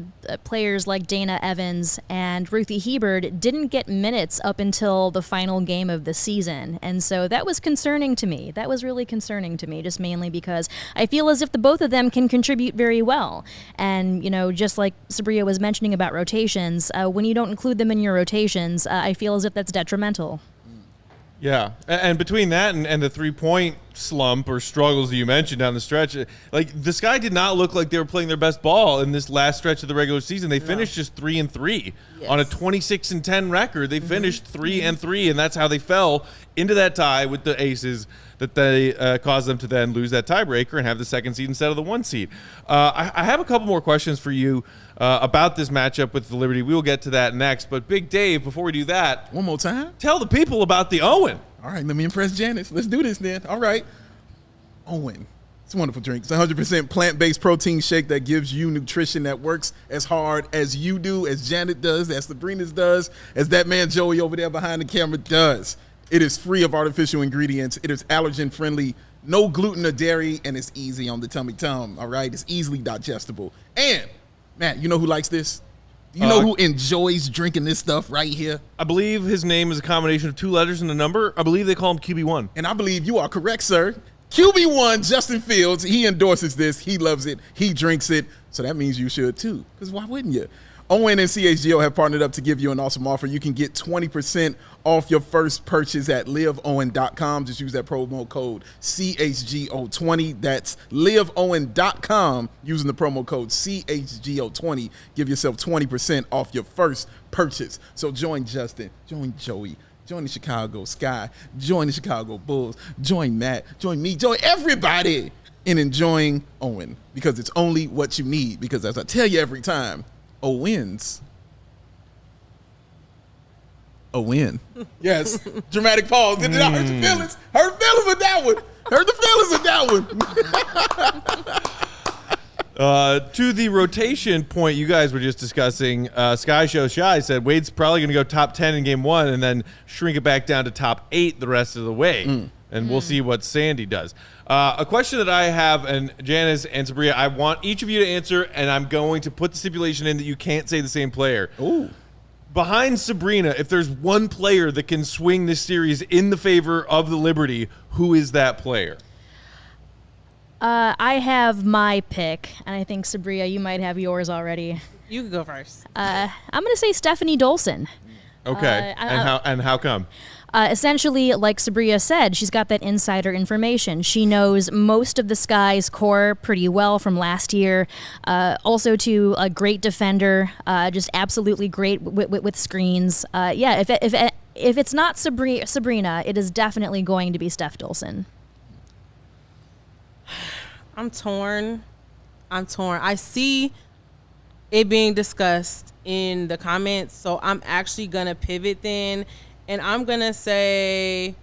players like Dana Evans and Ruthie Hebert didn't get minutes up until the final game of the season. And so that was concerning to me. That was really concerning to me, just mainly because I feel as if the both of them can contribute very well. And, just like Subria was mentioning about rotations, when you don't include them in your rotations, I feel as if that's detrimental. Yeah, and between that and the three-point slump or struggles that you mentioned down the stretch, like the Sky did not look like they were playing their best ball in this last stretch of the regular season. They finished just 3-3 on a 26-10 record. They finished 3-3, and that's how they fell into that tie with the Aces that they caused them to then lose that tiebreaker and have the second seed instead of the 1 seed. I have a couple more questions for you about this matchup with the Liberty. We will get to that next. But Big Dave, before we do that, one more time, tell the people about the Owen. All right, let me impress Janice. Let's do this then. All right. Owen. It's a wonderful drink. It's a 100% plant-based protein shake that gives you nutrition that works as hard as you do, as Janet does, as Sabrina does, as that man Joey over there behind the camera does. It is free of artificial ingredients. It is allergen-friendly, no gluten or dairy, and it's easy on the tummy-tum, all right? It's easily digestible. And, Matt, you know who likes this? Do you know who enjoys drinking this stuff right here? I believe his name is a combination of 2 letters and a number. I believe they call him QB1. And I believe you are correct, sir. QB1, Justin Fields, he endorses this. He loves it. He drinks it. So that means you should too, because why wouldn't you? Owen and CHGO have partnered up to give you an awesome offer. You can get 20% off your first purchase at liveowen.com. Just use that promo code CHGO20. That's liveowen.com using the promo code CHGO20. Give yourself 20% off your first purchase. So join Justin, join Joey, join the Chicago Sky, join the Chicago Bulls, join Matt, join me, join everybody in enjoying Owen, because it's only what you need. Because as I tell you every time, O wins. a win. Yes. Dramatic pause. Did it not hurt your feelings? Hurt feelings with that one. Hurt the feelings with that one. To the rotation point you guys were just discussing, Sky Show Shy said Wade's probably going to go top 10 in game 1 and then shrink it back down to top 8 the rest of the way. And we'll see what Sandy does. A question that I have, and Janice and Subria, I want each of you to answer, and I'm going to put the stipulation in that you can't say the same player. Ooh. Behind Sabrina, if there's one player that can swing this series in the favor of the Liberty, who is that player? I have my pick, and I think, Subria, you might have yours already. You can go first. I'm going to say Stephanie Dolson. Okay, and how come? Essentially, like Subria said, she's got that insider information. She knows most of the Sky's core pretty well from last year. Also, to a great defender, just absolutely great with screens. If it's not Sabrina, it is definitely going to be Steph Dolson. I'm torn. I see it being discussed in the comments, so I'm actually gonna pivot then. And I'm going to say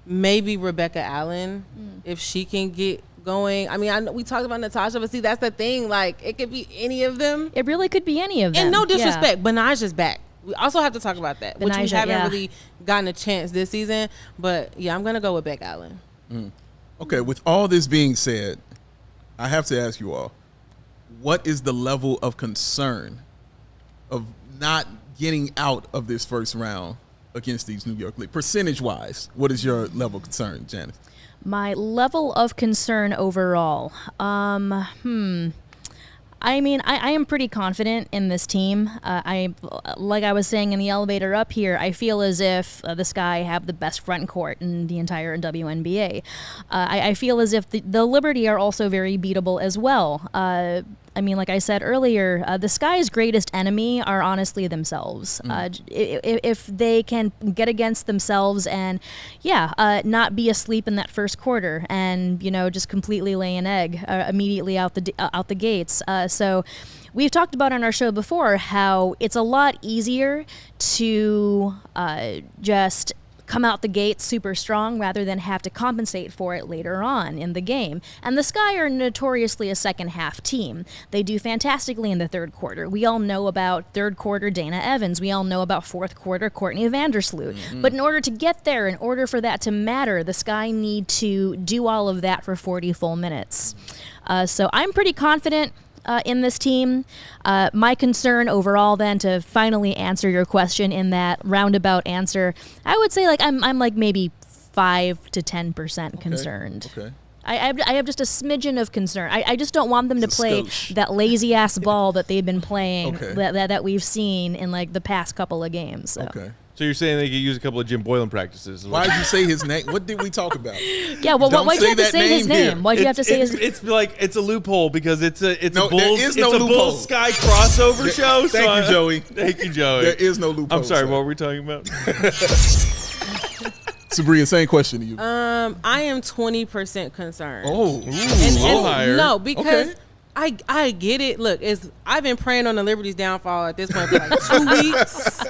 maybe Rebecca Allen, if she can get going. I mean, I know we talked about Natasha, but see, that's the thing. Like, it could be any of them. It really could be any of them. And no disrespect, Benaja's back. We also have to talk about that, which we haven't really gotten a chance this season. But, yeah, I'm going to go with Beck Allen. Okay, with all this being said, I have to ask you all, what is the level of concern of not getting out of this first round against these New York League? Percentage-wise, what is your level of concern, Janice? My level of concern overall. I mean, I am pretty confident in this team. Like I was saying in the elevator up here, I feel as if the Sky have the best front court in the entire WNBA. I feel as if the Liberty are also very beatable as well. I mean, like I said earlier, the Sky's greatest enemy are honestly themselves. If they can get against themselves and, not be asleep in that first quarter and, just completely lay an egg immediately out the gates. So we've talked about on our show before how it's a lot easier to just come out the gate super strong rather than have to compensate for it later on in the game. And the Sky are notoriously a second half team. They do fantastically in the third quarter. We all know about third quarter Dana Evans. We all know about fourth quarter Courtney Vandersloot. But in order to get there, in order for that to matter, the Sky need to do all of that for 40 full minutes. So I'm pretty confident in this team. My concern overall then, to finally answer your question in that roundabout answer, I would say I'm like maybe 5 to 10% concerned. Okay. I have just a smidgen of concern. I just don't want them to play that lazy ass ball that they've been playing that we've seen in like the past couple of games. So. Okay. So you're saying they could use a couple of Jim Boylan practices? Why did you say his name? What did we talk about? Yeah, well, why'd you have to say his name? Why'd you have to say his name? It's like it's a loophole because it's a No, Bulls, there is no it's a loophole. Bulls Sky crossover show. Thank you, Joey. Thank you, Joey. There is no loophole. I'm sorry, sir. what were we talking about? Sabria, same question to you. I am 20% concerned. Oh, and higher. No, because Okay. I get it. Look, I've been praying on the Liberty's downfall at this point for like 2 weeks.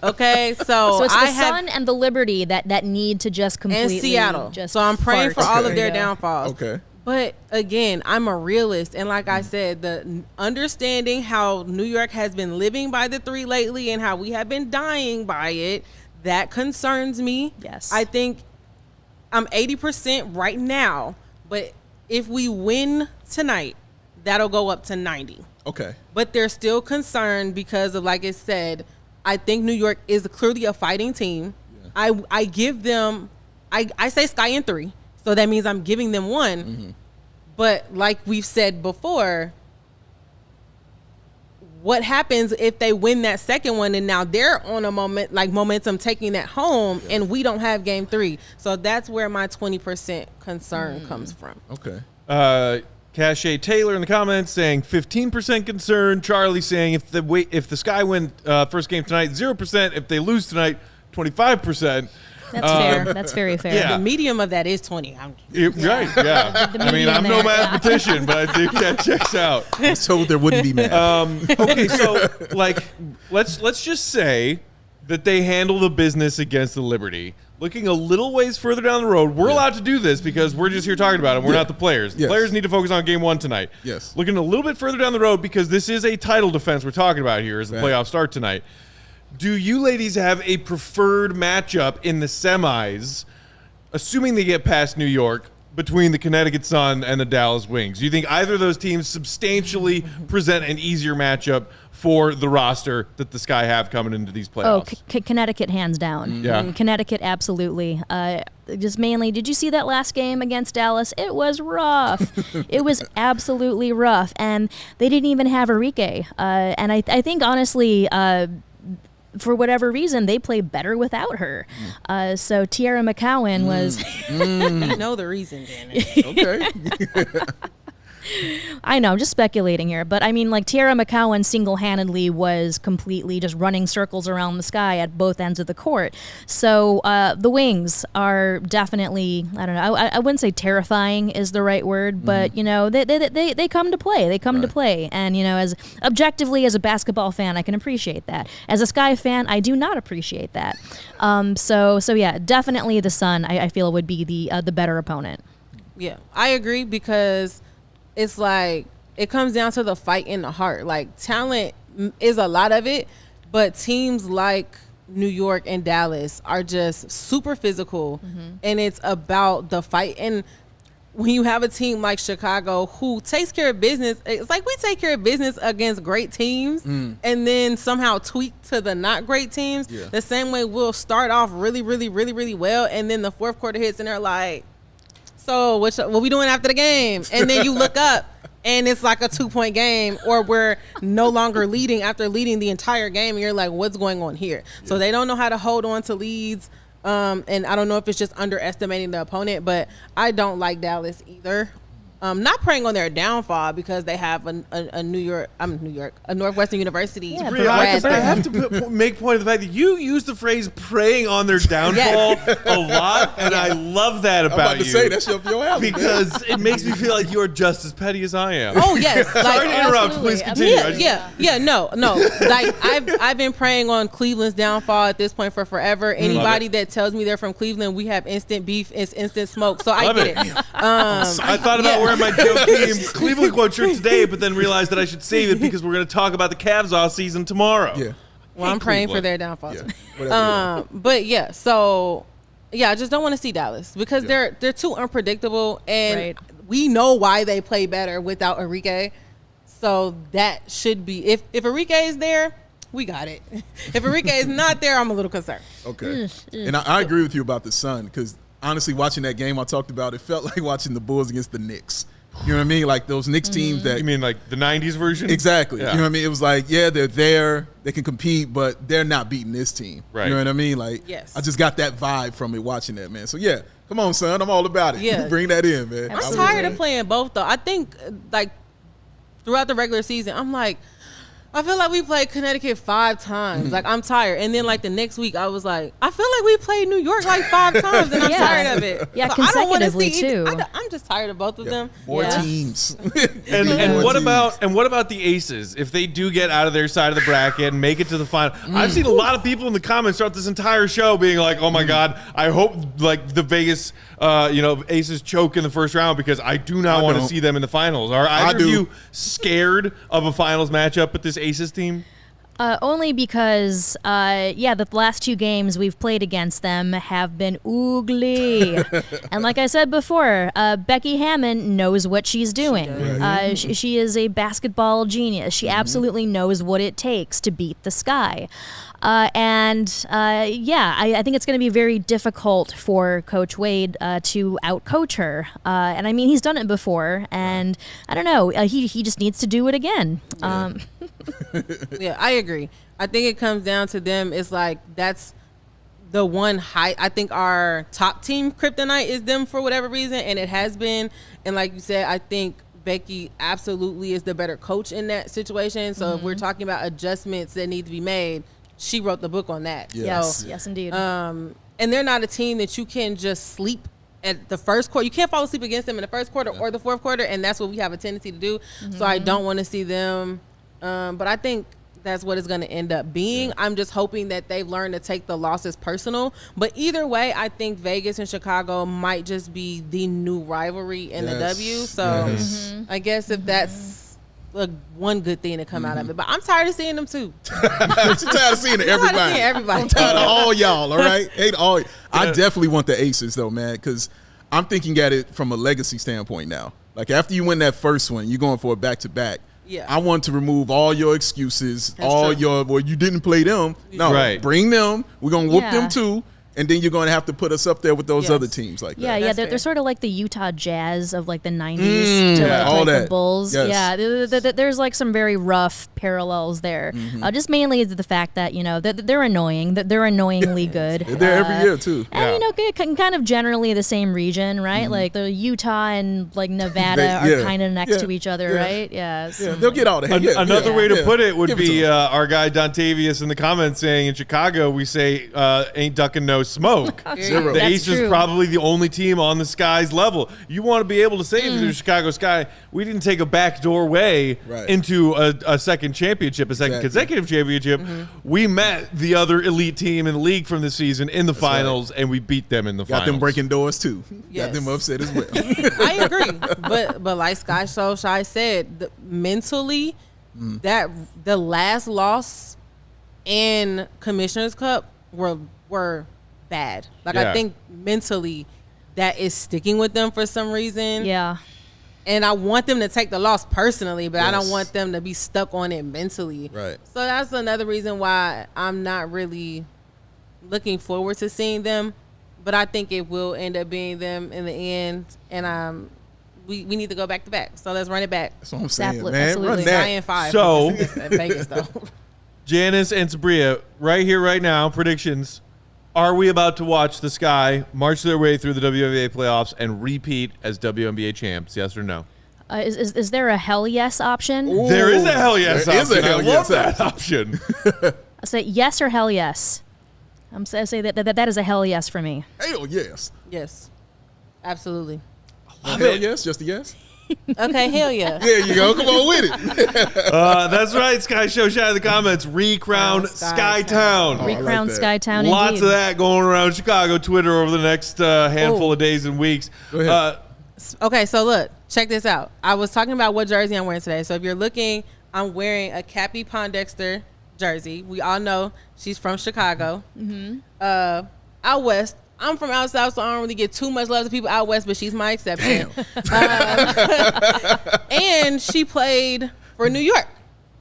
Okay, So it's the Sun and the Liberty that need to just completely and Seattle. Just So I'm praying for fart. all of There their you go. downfalls. Okay. But again, I'm a realist, and like I said, the understanding how New York has been living by the three lately and how we have been dying by it, that concerns me. Yes. I think I'm 80% right now, but if we win tonight, that'll go up to 90. Okay. But they're still concerned because of, like I said, I think New York is clearly a fighting team. Yeah. I give them, I say Sky in 3, so that means I'm giving them 1. Mm-hmm. But like we've said before, what happens if they win that second one and now they're on a momentum taking that home and we don't have game 3? So that's where my 20% concern comes from. Okay. Cache Taylor in the comments saying 15% concerned. Charlie saying if the Sky win first game tonight, 0%. If they lose tonight, 25%. That's fair. That's very fair. Yeah. The medium of that is 20. Right, yeah. The I mean, median I'm no there, mathematician, but I think that checks out. I was told there wouldn't be math. Okay, so like let's just say that they handle the business against the Liberty. Looking a little ways further down the road, we're allowed to do this because we're just here talking about it. We're not the players. The players need to focus on game 1 tonight. Yes. Looking a little bit further down the road because this is a title defense we're talking about here as the playoffs start tonight. Do you ladies have a preferred matchup in the semis, assuming they get past New York, between the Connecticut Sun and the Dallas Wings? Do you think either of those teams substantially present an easier matchup for the roster that the Sky have coming into these playoffs? Connecticut hands down. Yeah. Connecticut, absolutely. Just mainly, did you see that last game against Dallas? It was rough. It was absolutely rough. And they didn't even have Enrique. And I think, honestly, for whatever reason, they play better without her. So Tiara McCowan was... You know the reason, Janice. Okay. I know, I'm just speculating here, but I mean, like, Tiara McCowan single-handedly was completely just running circles around the Sky at both ends of the court. So the Wings are definitely, I don't know, I wouldn't say terrifying is the right word, but, you know, they come to play. They come to play. And, you know, as objectively as a basketball fan, I can appreciate that. As a Sky fan, I do not appreciate that. So yeah, definitely the Sun, I feel, would be the better opponent. Yeah, I agree because it's like it comes down to the fight in the heart. Like, talent is a lot of it, but teams like New York and Dallas are just super physical, and it's about the fight. And when you have a team like Chicago who takes care of business, it's like we take care of business against great teams and then somehow tweak to the not great teams. The same way we'll start off really, really, really, really well, and then the fourth quarter hits and they're like, so what we doing after the game? And then you look up and it's like a 2-point game, or we're no longer leading after leading the entire game, and you're like, what's going on here? So they don't know how to hold on to leads, and I don't know if it's just underestimating the opponent, but I don't like Dallas either. Not preying on their downfall because they have a Northwestern University. Yeah, I have to make point of the fact that you use the phrase "preying on their downfall" a lot, and I love that about you. I'm about to say that's up your alley, because it makes me feel like you are just as petty as I am. Oh yes, Sorry to interrupt. Please continue. No. Like I've been preying on Cleveland's downfall at this point for forever. Anybody that tells me they're from Cleveland, we have instant beef, it's instant smoke. So I get it. I thought about wearing my Joe Team Cleveland quote shirt today, but then realized that I should save it because we're going to talk about the Cavs off season tomorrow. Yeah. Well, I'm praying for their downfall. Yeah. But yeah, so yeah, I just don't want to see Dallas because they're too unpredictable, and we know why they play better without Enrique. So that should be, if Enrique is there, we got it. If Enrique is not there, I'm a little concerned. Okay. And I agree with you about the Sun, because honestly, watching that game I talked about, it felt like watching the Bulls against the Knicks. You know what I mean? Like those Knicks teams that... You mean like the 90s version? Exactly. Yeah. You know what I mean? It was like, yeah, they're there, they can compete, but they're not beating this team. Right. You know what I mean? Like, yes. I just got that vibe from it watching that, man. So yeah, come on, son, I'm all about it. Yeah. Bring that in, man. I'm tired of playing both, though. I think, like, throughout the regular season, I'm like, I feel like we played Connecticut 5 times. Like, I'm tired. And then, like, the next week, I was like, I feel like we played New York like 5 times, and I'm tired of it. Yeah, so consecutively, too. too. I'm just tired of both of them. More teams. And More what teams. about the Aces? If they do get out of their side of the bracket and make it to the final, I've seen a lot of people in the comments throughout this entire show being like, "Oh my God, I hope like the Vegas, Aces choke in the first round because I do not want to see them in the finals." Are either of you scared of a finals matchup with this Aces team? Only because, the last 2 games we've played against them have been ugly. And like I said before, Becky Hammond knows what she's doing. She is a basketball genius. She absolutely knows what it takes to beat the Sky. I think it's going to be very difficult for Coach Wade to outcoach her. And I mean, he's done it before, and I don't know. He just needs to do it again. Yeah, I agree. I think it comes down to them. It's like that's the one height. I think our top team kryptonite is them for whatever reason, and it has been. And like you said, I think Becky absolutely is the better coach in that situation. So if we're talking about adjustments that need to be made, she wrote the book on that. Yeah. So, Yes, indeed. and they're not a team that you can just sleep at the first quarter. You can't fall asleep against them in the first quarter or the fourth quarter, and that's what we have a tendency to do. So I don't want to see them. But I think, that's what it's going to end up being. I'm just hoping that they've learned to take the losses personal. But either way, I think Vegas and Chicago might just be the new rivalry in the W. So I guess if that's one good thing to come out of it. But I'm tired of seeing them too. She's tired of seeing everybody. Everybody. I'm tired of all y'all, all right? I definitely want the Aces, though, man, because I'm thinking at it from a legacy standpoint now. Like, after you win that first one, you're going for a back-to-back. Yeah. I want to remove all your excuses, well, you didn't play them. No, bring them. We're going to whoop them too. And then you're going to have to put us up there with those other teams like that. Yeah, they're sort of like the Utah Jazz of like the 90s to like the Bulls. Yes. Yeah, there's like some very rough parallels there. Just mainly the fact that, you know, they're annoying, that they're annoyingly good. They're there every year too. And, you know, kind of generally the same region, right? Like the Utah and like Nevada are kind of next to each other, right? Yeah. So. They'll get all that. Another way to put it would be our guy Dontavius in the comments saying in Chicago, we say ain't ducking no smoke. Zero. The That's Aces true. probably the only team on the Sky's level. You want to be able to say to the Chicago Sky, we didn't take a backdoor way into a second championship, a second consecutive championship. We met the other elite team in the league from this season in the finals, and we beat them in the finals. Got them breaking doors too. Yes. Got them upset as well. I agree, but like Sky So Shy said, mentally, that the last loss in Commissioner's Cup were bad. Like I think mentally, that is sticking with them for some reason. Yeah. And I want them to take the loss personally, but I don't want them to be stuck on it mentally. Right. So that's another reason why I'm not really looking forward to seeing them. But I think it will end up being them in the end. And we need to go back to back. So let's run it back. That's what I'm saying, Absolutely. man. Run that. 9-5. So- At Vegas though. Janice and Subria, right here, right now, predictions. Are we about to watch the Sky march their way through the WNBA playoffs and repeat as WNBA champs? Yes or no? Is there a hell yes option? There is a hell yes There option. is a hell I love yes that option. I say yes or hell yes. I say that is a hell yes for me. Hell yes. Yes. Absolutely. Hell yes, just a yes. Okay, hell yeah. There you go. Come on with it. That's right, Sky Show Shout in the comments. Recrown Sky Skytown. Oh, I like Recrown that. Skytown. Lots indeed. of that going around Chicago Twitter over the next handful of days and weeks. Go ahead. Okay, so look, check this out. I was talking about what jersey I'm wearing today. So if you're looking, I'm wearing a Cappy Pondexter jersey. We all know she's from Chicago. Out west. I'm from out south, so I don't really get too much love to people out west, but she's my exception. And she played for New York,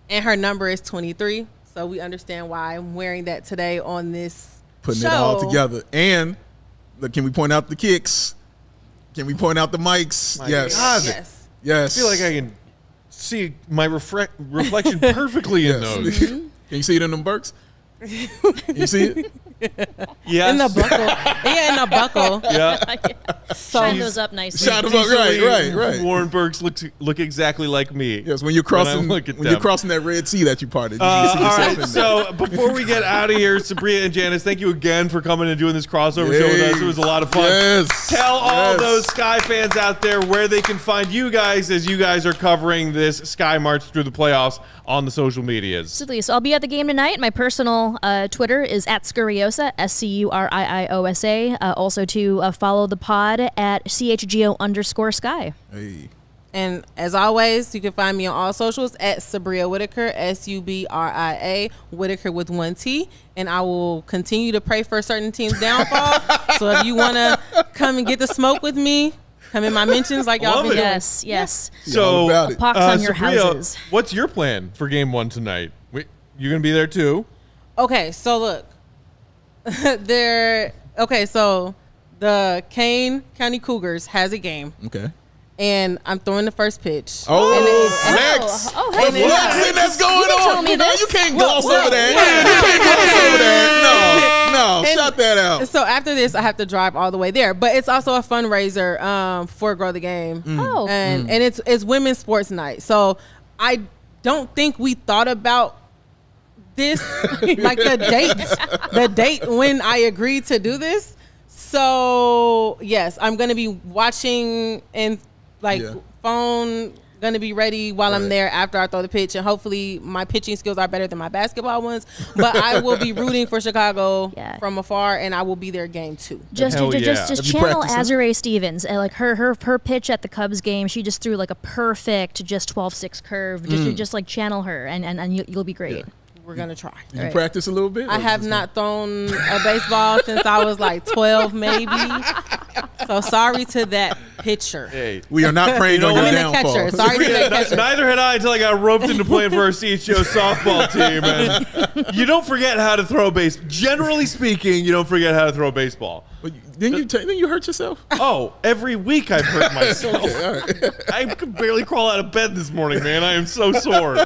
and her number is 23. So we understand why I'm wearing that today on this Putting show. it all together. And look, can we point out the kicks? Can we point out the mics? Yes. God. Yes. Yes. I feel like I can see my reflection perfectly in those. Can you see it in them Burks? Can you see it? Yes. In the buckle. Yeah, in the buckle. Yeah. So Shine those up nicely. Shot 'em up. Right. Warren Burks look exactly like me. Yes, when you're crossing, look at when you're them. crossing that Red Sea that you parted, you All can see yourself right, in there. so before we get out of here, Sabria and Janice, thank you again for coming and doing this crossover show with us. It was a lot of fun. Yes. Tell all Yes. those Sky fans out there where they can find you guys as you guys are covering this Sky March through the playoffs on the social medias. Absolutely. So I'll be at the game tonight. My personal Twitter is at Scuriosa, SCURIIOSA. Also to follow the pod at CHGO_Sky. Hey. And as always, you can find me on all socials at Subria Whitaker, Subria Whitaker with 1 T. And I will continue to pray for certain teams' downfall. So if you want to come and get the smoke with me, come in my mentions like y'all Love been it. doing. Yes, yes. So, all about it. Pox on your Sabria, houses. what's your plan for game one tonight? You're going to be there too? Okay, so look. So the Kane County Cougars has a game. Okay. And I'm throwing the first pitch. Oh, And then- flex. Oh, And hey, then- Flexing that's going told on. me You know, this. you can't gloss over that. You can't gloss over that. No, And- shut that out. So after this, I have to drive all the way there. But it's also a fundraiser for Grow the Game. Oh. And it's women's sports night. So I don't think we thought about this, like the date when I agreed to do this. So yes, I'm gonna be watching and like Yeah. phone going to be ready while I'm there after I throw the pitch. And hopefully my pitching skills are better than my basketball ones. But I will be rooting for Chicago from afar, and I will be there game 2. Just Hell yeah. channel Azurá Stevens. Like her pitch at the Cubs game, she just threw like a perfect just 12-6 curve. Just like channel her, and you'll be great. Yeah. We're going to try. Did you practice a little bit? I have not thrown a baseball since I was like 12 maybe. So sorry to that pitcher. Hey. We are not praying on your I'm downfall. the catcher. Sorry to that catcher. Neither had I until I got roped into playing for our CHGO softball team. And you don't forget how to throw a base. Generally speaking, you don't forget how to throw a baseball. But didn't you hurt yourself? Oh, every week I've hurt myself. Okay, all right. I could barely crawl out of bed this morning, man. I am so sore.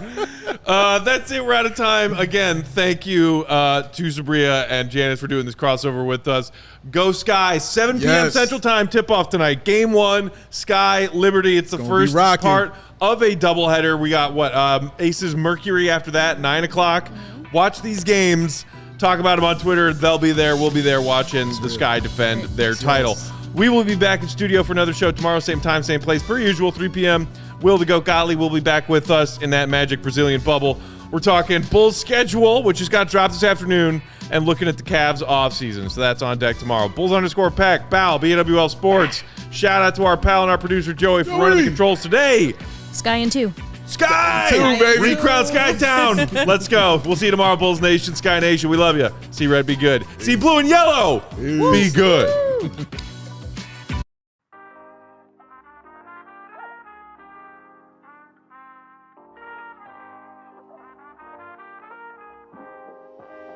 That's it. We're out of time. Again, thank you to Subria and Janice for doing this crossover with us. Go Sky, 7 p.m. Central Time, tip-off tonight. Game 1, Sky, Liberty. It's the first part of a doubleheader. We got, Aces Mercury after that, 9 o'clock. Watch these games. Talk about them on Twitter. They'll be there. We'll be there watching the Sky defend their title. We will be back in studio for another show tomorrow, same time, same place, per usual, 3 p.m. Will the Goat Gottlieb will be back with us in that magic Brazilian bubble. We're talking Bulls schedule, which just got dropped this afternoon, and looking at the Cavs offseason. So that's on deck tomorrow. Bulls_Peck, Pal, BWL Sports. Shout out to our pal and our producer, Joey, for running the controls today. Sky in 2. Sky! 2, baby. Recrowd Sky Town. Let's go. We'll see you tomorrow, Bulls Nation, Sky Nation. We love you. See red, be good. See blue and yellow, be good.